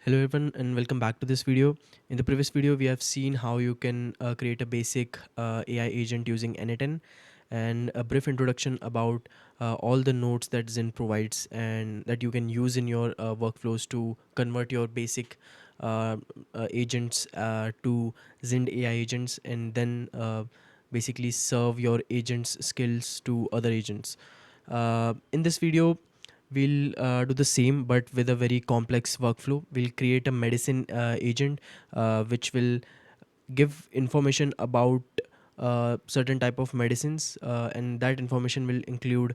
Hello everyone and welcome back to this video. In the previous video we have seen how you can create a basic AI agent using n8n and a brief introduction about all the nodes that Zynd provides and that you can use in your workflows to convert your basic agents to Zynd AI agents and then basically serve your agents skills to other agents. In this video we'll do the same but with a very complex workflow. We'll create a medicine agent which will give information about certain type of medicines, and that information will include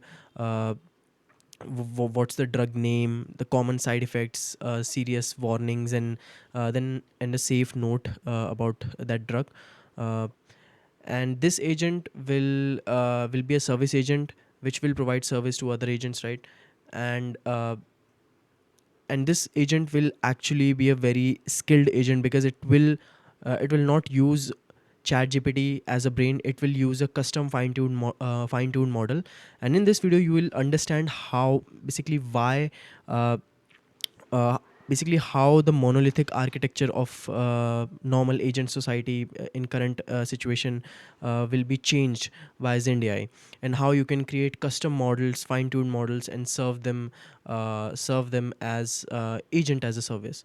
what's the drug name, the common side effects, serious warnings, and a safe note about that drug. Uh, and this agent will be a service agent which will provide service to other agents, right? And uh, and this agent will actually be a very skilled agent because it will not use chat gpt as a brain. It will use a custom fine-tuned model. And in this video you will understand how basically why uh, uh, basically how the monolithic architecture of normal agent society in current situation will be changed by Zynd AI, and how you can create custom models, fine-tuned models, and serve them as agent as a service.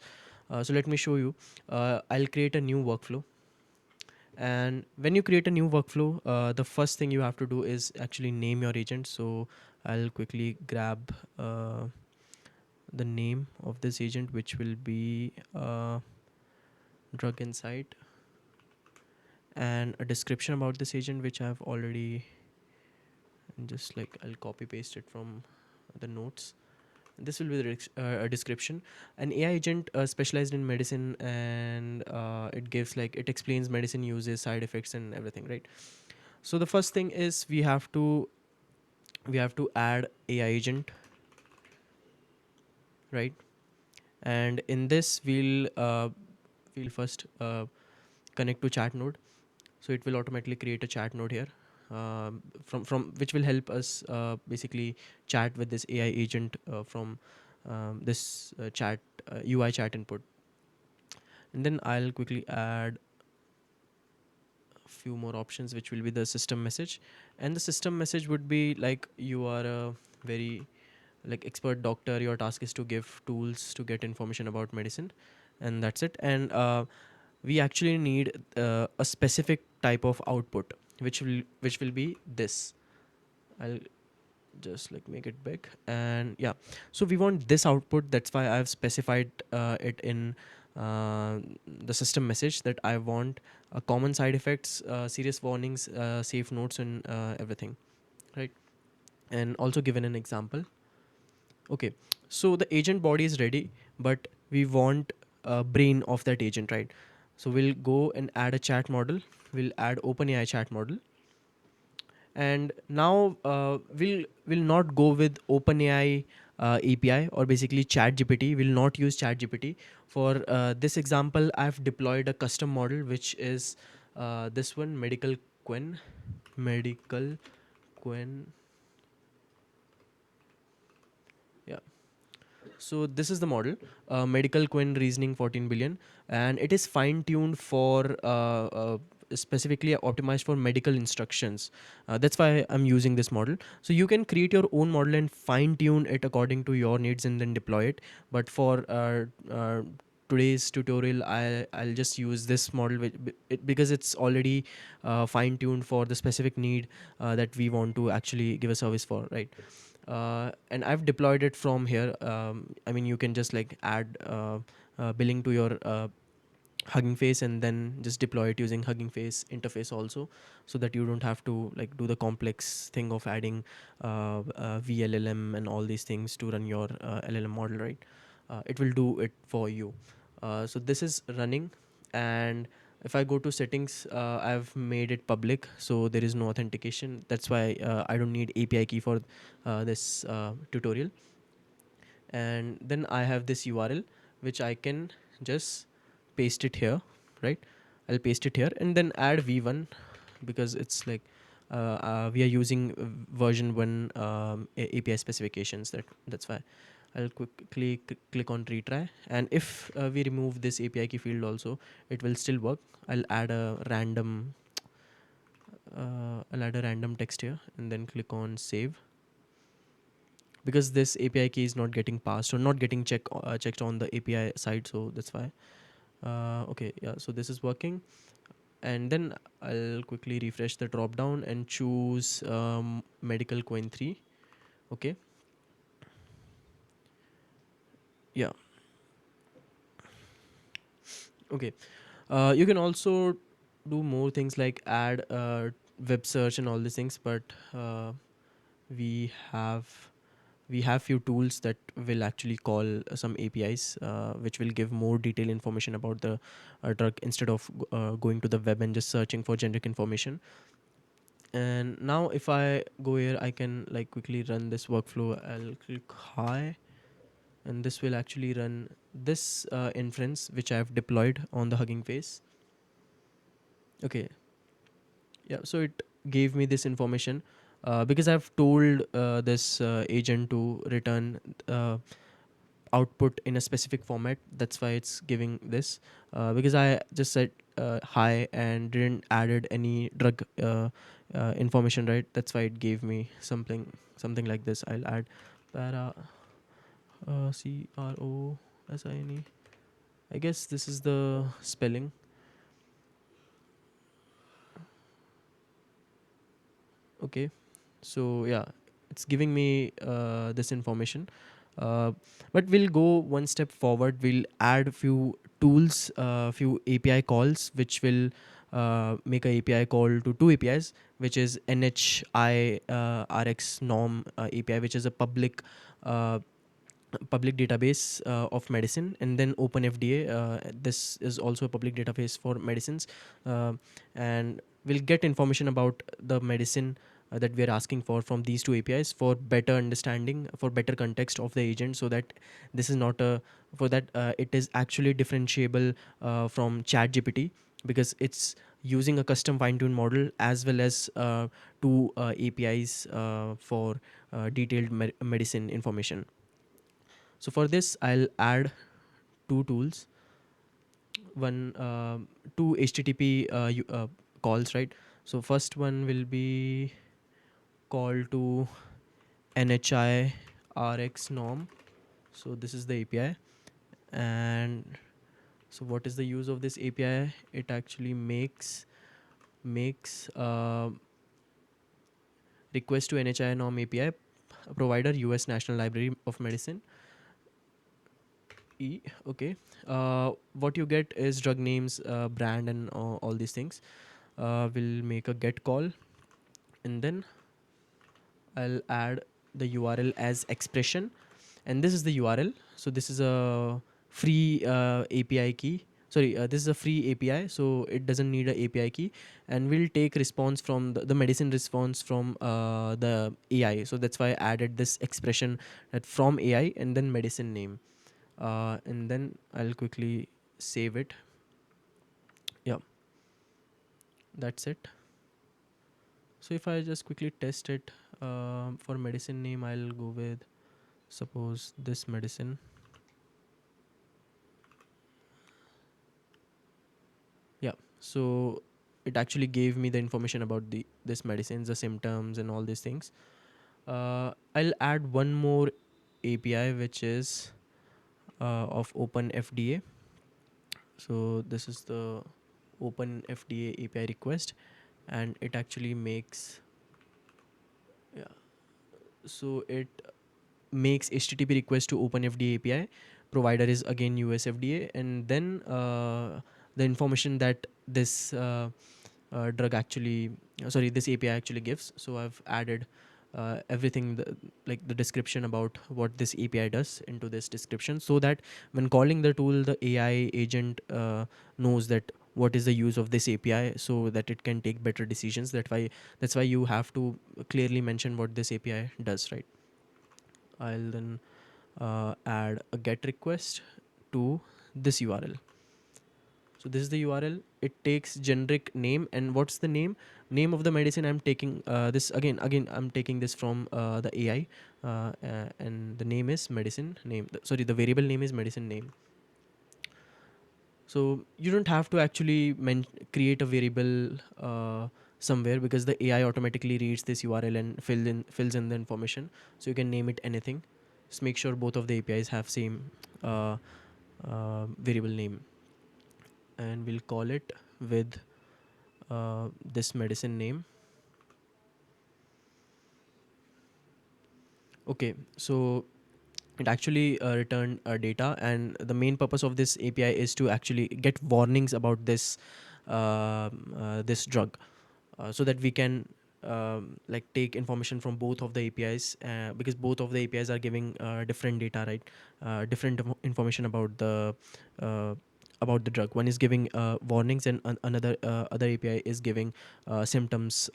So let me show you. I'll create a new workflow, and when you create a new workflow, the first thing you have to do is actually name your agent. So I'll quickly grab the name of this agent, which will be drug insight, and a description about this agent which I've already just like I'll copy paste it from the notes. This will be a description. An AI agent specialized in medicine, and it explains medicine uses, side effects, and everything, right? So the first thing is we have to add AI agent, right? And in this we'll first connect to chat node. So it will automatically create a chat node here, from which will help us basically chat with this AI agent from this chat UI chat input. And then I'll quickly add a few more options, which will be the system message. And the system message would be like, you are a very like expert doctor, your task is to give tools to get information about medicine, and that's it. And we actually need a specific type of output, which will be this. I'll just like make it big, and yeah, so we want this output. That's why I've specified it in the system message, that I want common side effects, serious warnings, safe notes, and everything, right? And also given an example. Okay, so the agent body is ready, but we want a brain of that agent, right? So we'll go and add a chat model. We'll add OpenAI chat model, and now we'll not go with OpenAI API, or basically ChatGPT. We'll not use ChatGPT for this example. I've deployed a custom model, which is this one, medical Quen. Yeah. So this is the model, medical Quinn reasoning 14 billion, and it is fine tuned for specifically optimized for medical instructions. That's why I'm using this model. So you can create your own model and fine tune it according to your needs and then deploy it. But for today's tutorial, I'll just use this model because it's already fine tuned for the specific need that we want to actually give a service for, right? And I've deployed it from here. I mean, you can just like add billing to your Hugging Face, and then just deploy it using Hugging Face interface also, so that you don't have to like do the complex thing of adding VLLM and all these things to run your LLM model, right? It will do it for you. So this is running, and if I go to settings, I've made it public, so there is no authentication. That's why I don't need API key for this tutorial. And then I have this URL, which I can just paste it here, right? I'll paste it here and then add v1, because it's like we are using version 1 API specifications. That's why I'll quickly click on retry, and if we remove this API key field also, it will still work. I'll add a random text here and then click on save, because this API key is not getting passed or not getting checked on the API side, so that's why. Okay, yeah, so this is working. And then I'll quickly refresh the drop down and choose medical coin 3. Okay, yeah, okay. You can also do more things like add web search and all these things, but we have few tools that will actually call some APIs, which will give more detailed information about the drug, instead of going to the web and just searching for generic information. And now if I go here, I can like quickly run this workflow. I'll click hi, and this will actually run this inference which I have deployed on the Hugging Face. Okay, yeah, so it gave me this information because I've told this agent to return output in a specific format. That's why it's giving this, because I just said hi and didn't added any drug information, right? That's why it gave me something like this. I'll add para CROSINE. I guess this is the spelling. Okay, so yeah, it's giving me this information. uh, but we'll go one step forward. We'll add few tools, few API calls, which will make a API call to two APIs, which is NHI RX-Norm API, which is a uh, public database of medicine, and then OpenFDA. This is also a public database for medicines, uh, and we'll get information about the medicine that we are asking for from these two APIs for better understanding, for better context of the agent, so that this is not a for that it is actually differentiable from ChatGPT, because it's using a custom fine-tuned model, as well as two APIs for detailed medicine information. So for this, I'll add two tools, one two HTTP calls, right? So first one will be call to NHI RX-Norm. So this is the API, and so what is the use of this API? It actually makes request to NHI norm API provider, US National Library of Medicine. Okay. What you get is drug names, brand, and all these things. We'll make a get call, and then I'll add the URL as expression, and this is the URL. So this is a free API key. Sorry, this is a free API, so it doesn't need a API key, and we'll take response from the medicine response from the AI. So that's why I added this expression that from AI and then medicine name, and then I'll quickly save it. Yeah, that's it. So if I just quickly test it, for medicine name, I'll go with, suppose, this medicine. Yeah, so it actually gave me the information about this medicines, the symptoms, and all these things. I'll add one more API, which is of OpenFDA. So this is the OpenFDA API request, and it actually makes, yeah, so it makes HTTP request to OpenFDA API. Provider is again US FDA, and then the information that this drug actually, sorry, this API actually gives. So I've added everything, like the description about what this API does into this description, so that when calling the tool, the AI agent knows that what is the use of this API, so that it can take better decisions. That's why you have to clearly mention what this API does, right? I'll then add a get request to this URL. So this is the URL. It takes generic name, and what's the name of the medicine I'm taking? This again I'm taking this from the AI. and the name is medicine name. Sorry, the variable name is medicine name. So you don't have to actually create a variable somewhere, because the AI automatically reads this URL and fills in the information. So you can name it anything. Just make sure both of the APIs have same uh, variable name, and we'll call it with this medicine name. Okay, so it actually returned data, and the main purpose of this API is to actually get warnings about this drug, so that we can like take information from both of the APIs, because both of the APIs are giving different data, right? Different information uh, about the drug. One is giving warnings, and another other API is giving symptoms,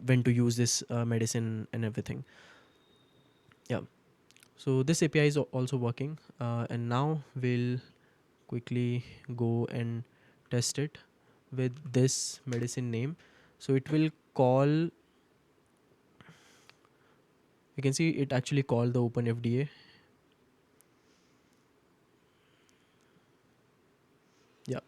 when to use this medicine and everything. Yeah. So this API is also working, and now we'll quickly go and test it with this medicine name. So it will call, you can see it actually called the OpenFDA. Yeah.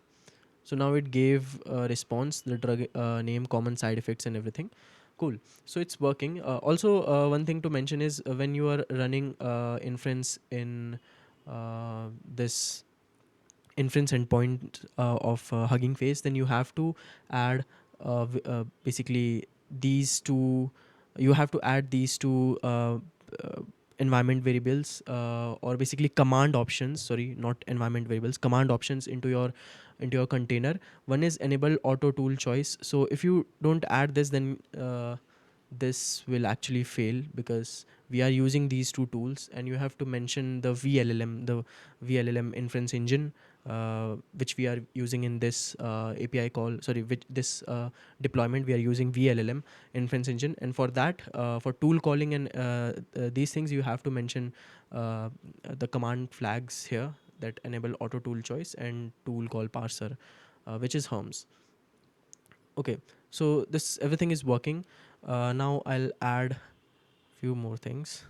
So now it gave a response, the drug name, common side effects, and everything. Cool. So it's working. Also, one thing to mention is, when you are running inference in this inference endpoint of Hugging Face, then you have to add basically these two. You have to add these two environment variables, or basically command options. Sorry, not environment variables. Command options into your container. One is enable auto tool choice. So if you don't add this, then this will actually fail, because we are using these two tools, and you have to mention the VLLM inference engine, which we are using in this API call. Sorry, which this deployment we are using VLLM inference engine, and for that, for tool calling and these things, you have to mention the command flags here, that enable auto tool choice and tool call parser, which is Herms. Okay, so this everything is working. Now I'll add few more things.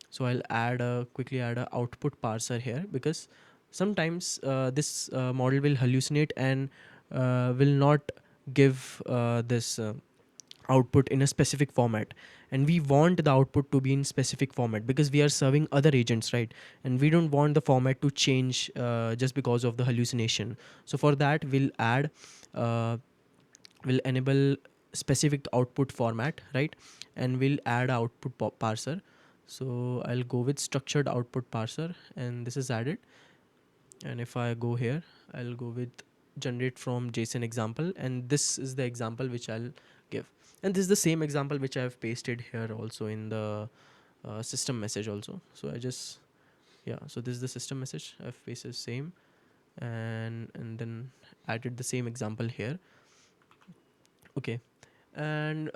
So I'll quickly add a output parser here, because sometimes this model will hallucinate and will not give this output in a specific format, and we want the output to be in specific format, because we are serving other agents, right? And we don't want the format to change just because of the hallucination. So for that, uh, we'll enable specific output format, right? And we'll add output parser. So I'll go with structured output parser, and this is added. And if I go here, I'll go with generate from JSON example, and this is the example which I'll give. And this is the same example which I've pasted here also in the system message also. So I just, yeah, so this is the system message. I've pasted same, and then added the same example here. Okay. And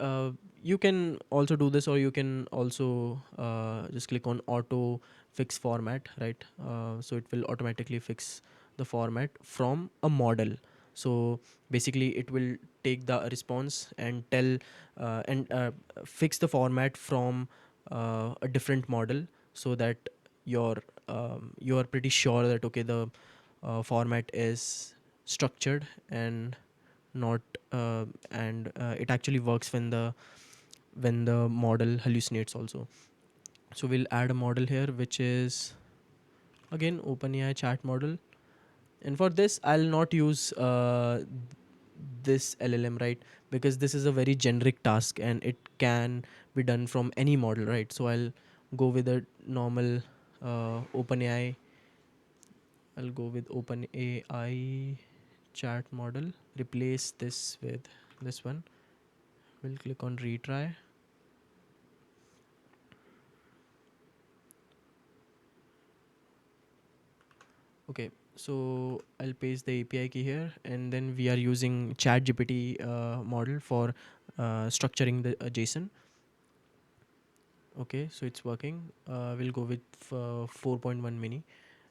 you can also do this, or you can also just click on auto fix format, right? So it will automatically fix the format from a model. So basically it will take the response and tell and fix the format from a different model, so that you're you are pretty sure that, okay, the format is structured and not and it actually works when the model hallucinates also. So we'll add a model here, which is again OpenAI chat model, and for this I'll not use this LLM, right? Because this is a very generic task and it can be done from any model, right? So I'll go with a normal OpenAI. I'll go with OpenAI chat model, replace this with this one. We'll click on retry. Okay, so I'll paste the API key here, and then we are using ChatGPT model for structuring the JSON. Okay, so it's working. We'll go with 4.1 mini,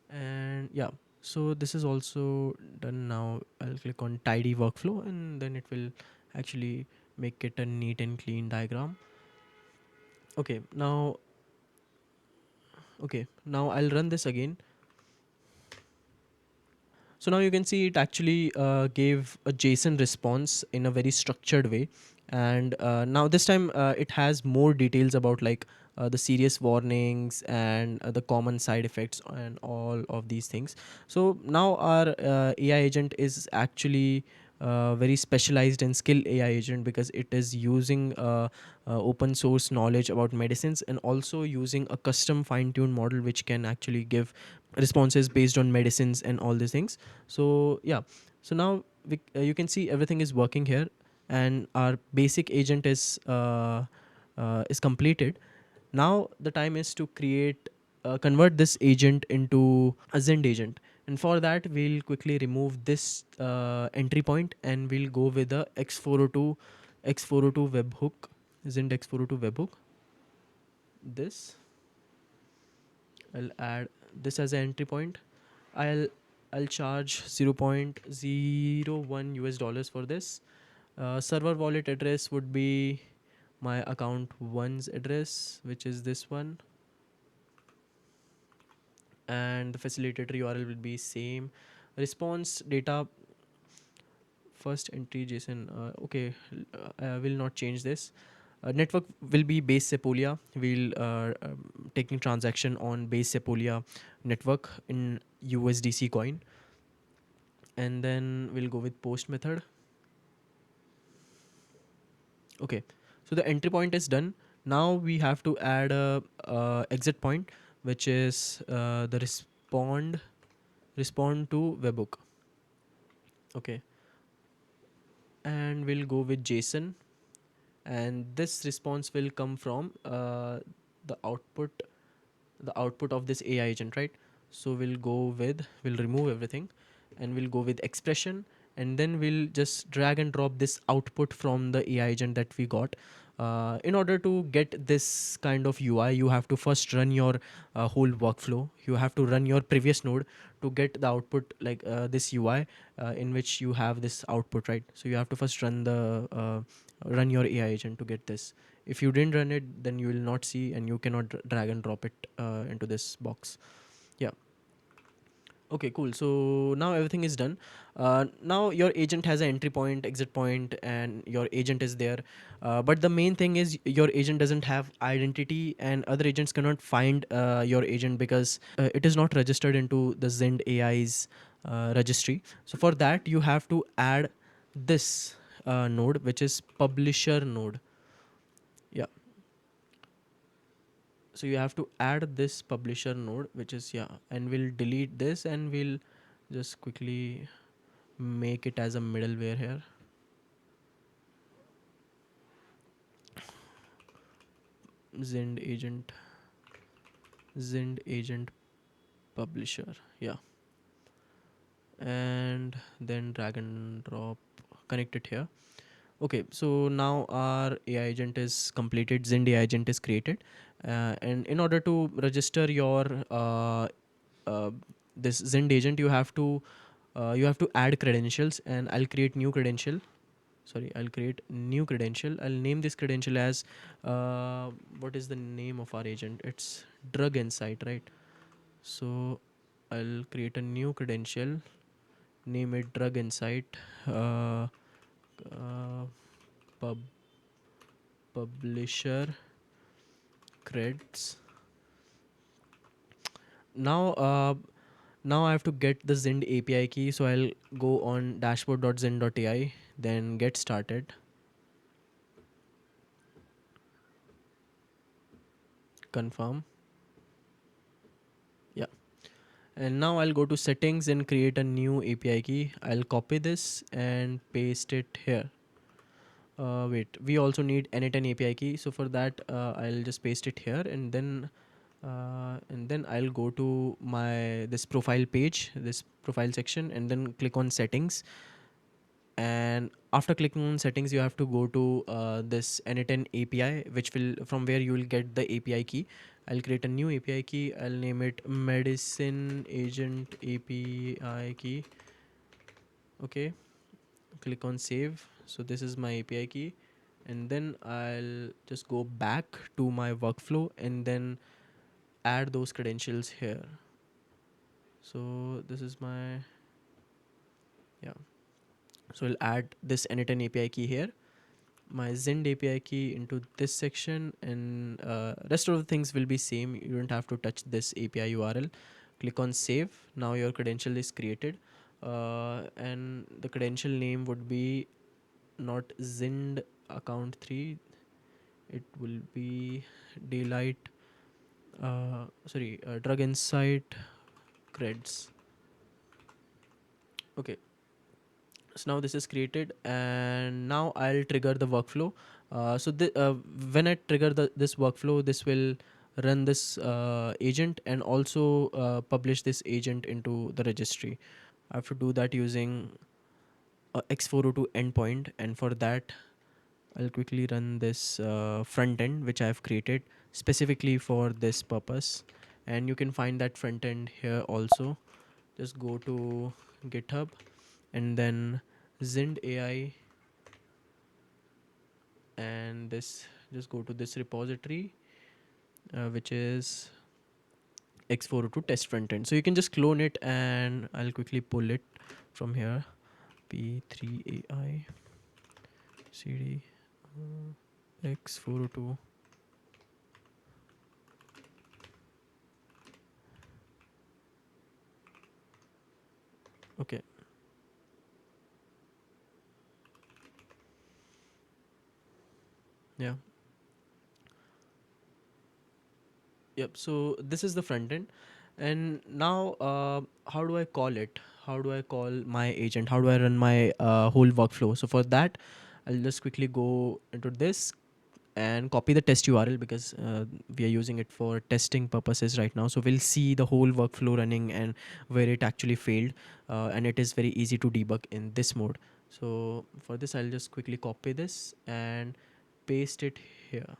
and yeah. So this is also done now. I'll click on tidy workflow, and then it will actually make it a neat and clean diagram. Okay, now I'll run this again. So now you can see it actually gave a JSON response in a very structured way. And now this time it has more details about like the serious warnings and the common side effects and all of these things. So now our AI agent is actually very specialized and skilled AI agent, because it is using open source knowledge about medicines, and also using a custom fine-tuned model which can actually give responses based on medicines and all these things. So yeah, so now you can see everything is working here, and our basic agent is completed. Now the time is to create convert this agent into a Zynd agent, and for that we'll quickly remove this entry point, and we'll go with the X402 webhook, Zynd X402 webhook. This I'll add this as an entry point. I'll I'll charge 0.01 US dollars for this. Server wallet address would be my account one's address, which is this one, and the facilitator URL will be same. Response data first entry JSON. Okay, I will not change this. Network will be base Sepolia. We'll taking transaction on base Sepolia network in USDC coin, and then we'll go with post method. Okay, so the entry point is done. Now we have to add a exit point, which is the respond to webhook. Okay, and we'll go with JSON, and this response will come from the output the output of this AI agent, right? So we'll remove everything, and we'll go with expression, and then we'll just drag and drop this output from the AI agent that we got. In order to get this kind of UI, you have to first run your whole workflow. You have to run your previous node to get the output, like this UI in which you have this output, right? So you have to first run your AI agent to get this. If you didn't run it, then you will not see, and you cannot drag and drop it into this box. Yeah. Okay, cool. So now everything is done. Now your agent has an entry point, exit point, and your agent is there. But the main thing is your agent doesn't have identity, and other agents cannot find your agent, because it is not registered into the Zynd AI's registry. So for that, you have to add this node, which is publisher node. Yeah. So you have to add this publisher node, which is, yeah, and we'll delete this, and we'll just quickly make it as a middleware here. Zynd agent Zynd agent publisher, yeah, and then drag and drop, connect it here. Okay, so now our AI agent is completed, Zynd AI agent is created, and in order to register your uh, this Zynd agent, you have to add credentials, and I'll create new credential. I'll create new credential. I'll name this credential as what is the name of our agent? It's drug insight, right? So I'll create a new credential, name it drug insight, uh, uh, pub publisher creds. Now uh, now I have to get the Zynd API key, so I'll go on dashboard.zynd.ai, then get started, confirm. Yeah. And now I'll go to settings and create a new API key. I'll copy this and paste it here. Wait, we also need anytime API key. So for that, I'll just paste it here, and then I'll go to my this profile page, this profile section, and then click on settings. And after clicking on settings, you have to go to this anytime API, which will from where you will get the API key. I'll create a new API key. I'll name it medicine agent API key. Okay, click on save. So this is my API key. and then I'll just go back to my workflow and then add those credentials here. So this is my, yeah. So I'll add this N8N API key here, my Zynd API key into this section, and rest of the things will be same. You don't have to touch this API URL. Click on save. Now your credential is created, and the credential name would be not Zynd account 3. It will be daylight, drug insight creds. Okay, so now this is created, and now I'll trigger the workflow. When I trigger this workflow, this will run this agent and also publish this agent into the registry. I have to do that using a X402 endpoint, and for that I'll quickly run this front end which I have created specifically for this purpose, and you can find that front end here also. Just go to GitHub and then Zynd AI, and this, just go to this repository which is X402 test front end. So you can just clone it, and I'll quickly pull it from here. P3AI CD X402. Okay. Yeah. Yep. So this is the front end, and now how do I call it? How do I call my agent? How do I run my whole workflow? So for that, I'll just quickly go into this and copy the test URL, because we are using it for testing purposes right now. So we'll see the whole workflow running and where it actually failed, and it is very easy to debug in this mode. So for this, I'll just quickly copy this and paste it here.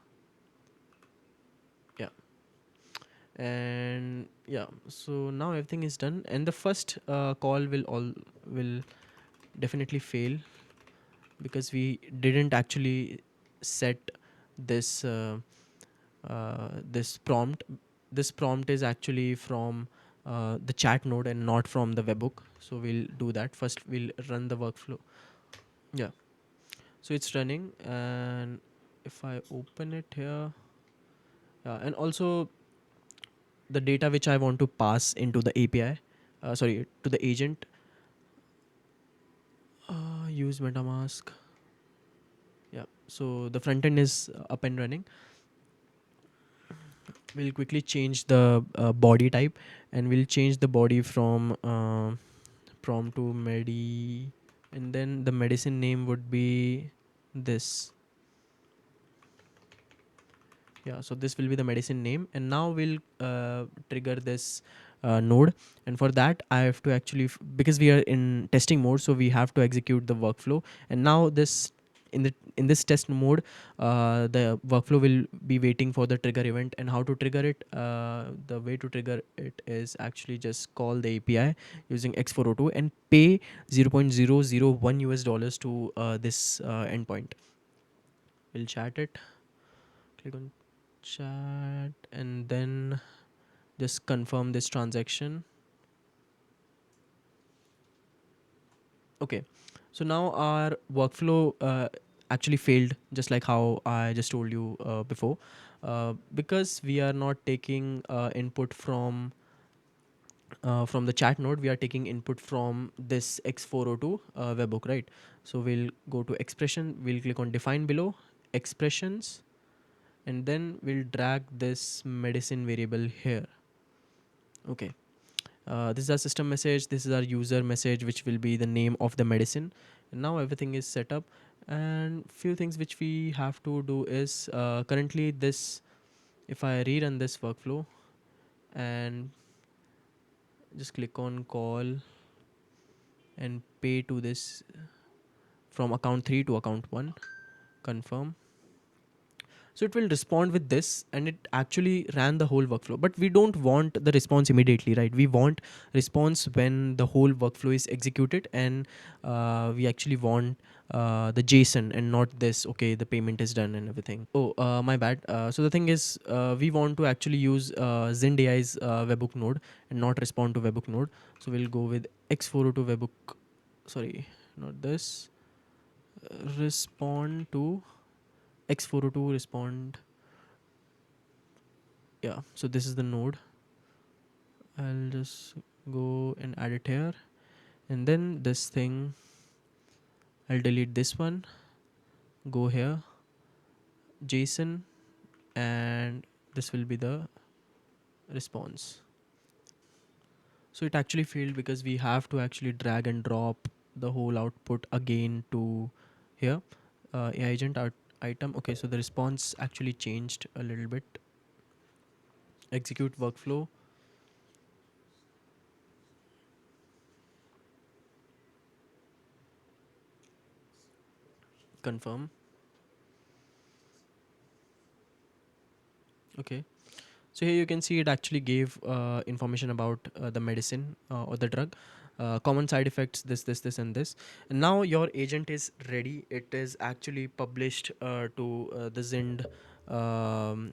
Yeah. And yeah, so now everything is done, and the first call will definitely fail, because we didn't actually set this this prompt. This prompt is actually from the chat node and not from the webhook. So we'll do that first. We'll run the workflow. Yeah, so it's running, and if I open it here, and also the data which I want to pass into the API, to the agent, use MetaMask. Yeah, so the front end is up and running. We'll quickly change the body type, and we'll change the body from prom to medi, and then the medicine name would be this. Yeah, so this will be the medicine name, and now we'll trigger this node. And for that, I have to actually because we are in testing mode, so we have to execute the workflow. And now this, in this test mode, the workflow will be waiting for the trigger event. And how to trigger it? The way to trigger it is actually just call the API using X402 and pay $0.001 to this endpoint. We'll chat it. Click on chat, and then just confirm this transaction. Okay, so now our workflow actually failed, just like how I just told you before, because we are not taking input from the chat node. We are taking input from this X402 webhook, right? So we'll go to expression, we'll click on define below expressions, and then we'll drag this medicine variable here. Okay, this is our system message, this is our user message, which will be the name of the medicine. And now everything is set up, and few things which we have to do is currently this, if I rerun this workflow and just click on call and pay to this from account 3 to account 1, confirm. So it will respond with this, and it actually ran the whole workflow. But we don't want the response immediately, right? We want response when the whole workflow is executed, and we actually want the JSON and not this. Okay, the payment is done and everything. Oh, my bad. So the thing is, we want to actually use Zynd AI's webhook node and not respond to webhook node. So we'll go with X402 webhook. Sorry, not this. Respond to X402 respond. Yeah, so this is the node. I'll just go and add it here, and then this thing, I'll delete this one, go here, JSON, and this will be the response. So it actually failed because we have to actually drag and drop the whole output again to here. AI agent item. Okay, so the response actually changed a little bit. Execute workflow. Confirm. Okay. So here you can see it actually gave information about the medicine or the drug, common side effects, this, and this. And now your agent is ready. It is actually published to the Zynd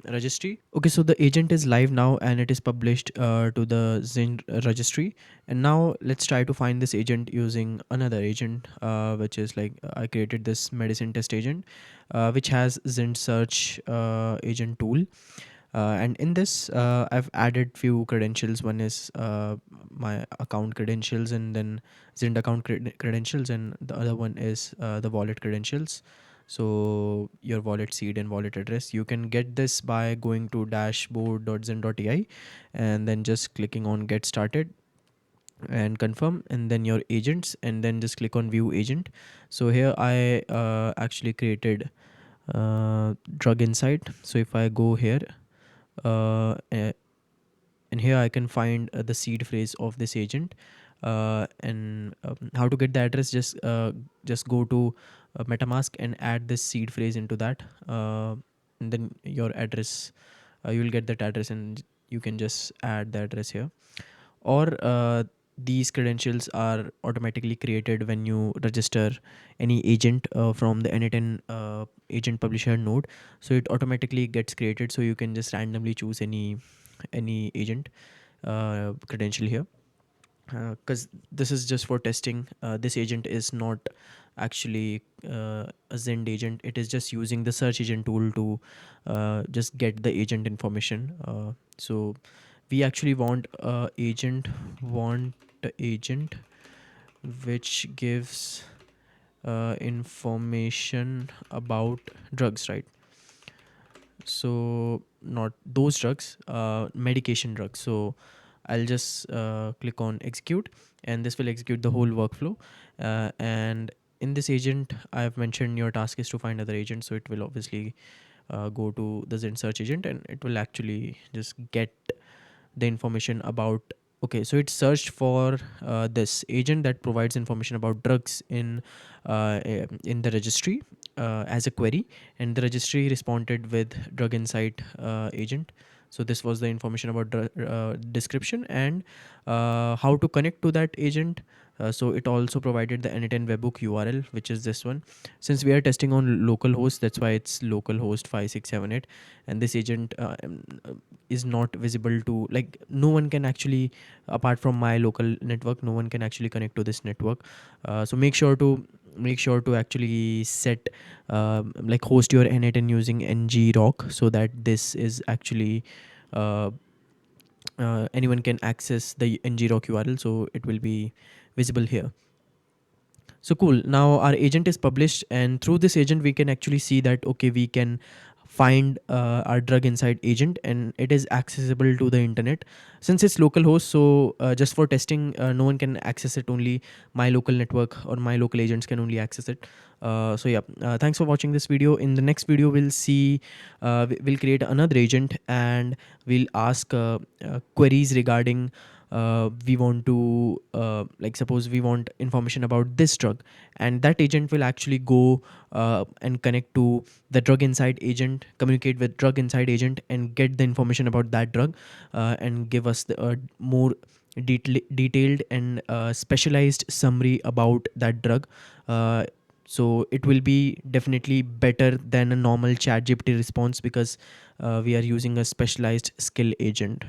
registry. Okay, so the agent is live now, and it is published to the Zynd registry. And now let's try to find this agent using another agent, which is like I created this medicine test agent, which has Zynd search agent tool. And in this, I've added few credentials. One is my account credentials, and then Zynd account credentials, and the other one is the wallet credentials. So your wallet seed and wallet address, you can get this by going to dashboard.zynd.ai and then just clicking on get started and confirm, and then your agents, and then just click on view agent. So here I actually created drug insight. So if I go here, and here I can find the seed phrase of this agent, and how to get the address. Just go to MetaMask and add this seed phrase into that, and then your address, you will get that address, and you can just add the address here. Or these credentials are automatically created when you register any agent from the N10 agent publisher node. So it automatically gets created, so you can just randomly choose any agent credential here, because this is just for testing. This agent is not actually a Zynd agent. It is just using the search agent tool to just get the agent information. So we actually want the agent which gives information about drugs, right? So not those drugs, medication drugs. So I'll just click on execute, and this will execute the whole workflow. And in this agent, I have mentioned your task is to find other agents, so it will obviously go to the Zynd search agent, and it will actually just get the information about. Okay, so it searched for this agent that provides information about drugs in the registry as a query, and the registry responded with drug insight agent. So this was the information about description and how to connect to that agent. So it also provided the N10 webhook URL, which is this one. Since we are testing on local host, that's why it's localhost 5678, and this agent is not visible to, like, no one can actually, apart from my local network, no one can actually connect to this network. So make sure to actually set like host your N10 using ngrok, so that this is actually uh, anyone can access the ngrok URL, so it will be visible here. So cool. Now our agent is published, and through this agent, we can actually see that, okay, we can find our drug insight agent, and it is accessible to the internet. Since it's localhost, so just for testing, no one can access it. Only my local network or my local agents can only access it. So yeah, thanks for watching this video. In the next video, we'll see, we'll create another agent, and we'll ask queries regarding we want to like suppose we want information about this drug, and that agent will actually go and connect to the drug inside agent, communicate with drug inside agent, and get the information about that drug, and give us the more detailed and specialized summary about that drug. So it will be definitely better than a normal chat gpt response, because we are using a specialized skill agent.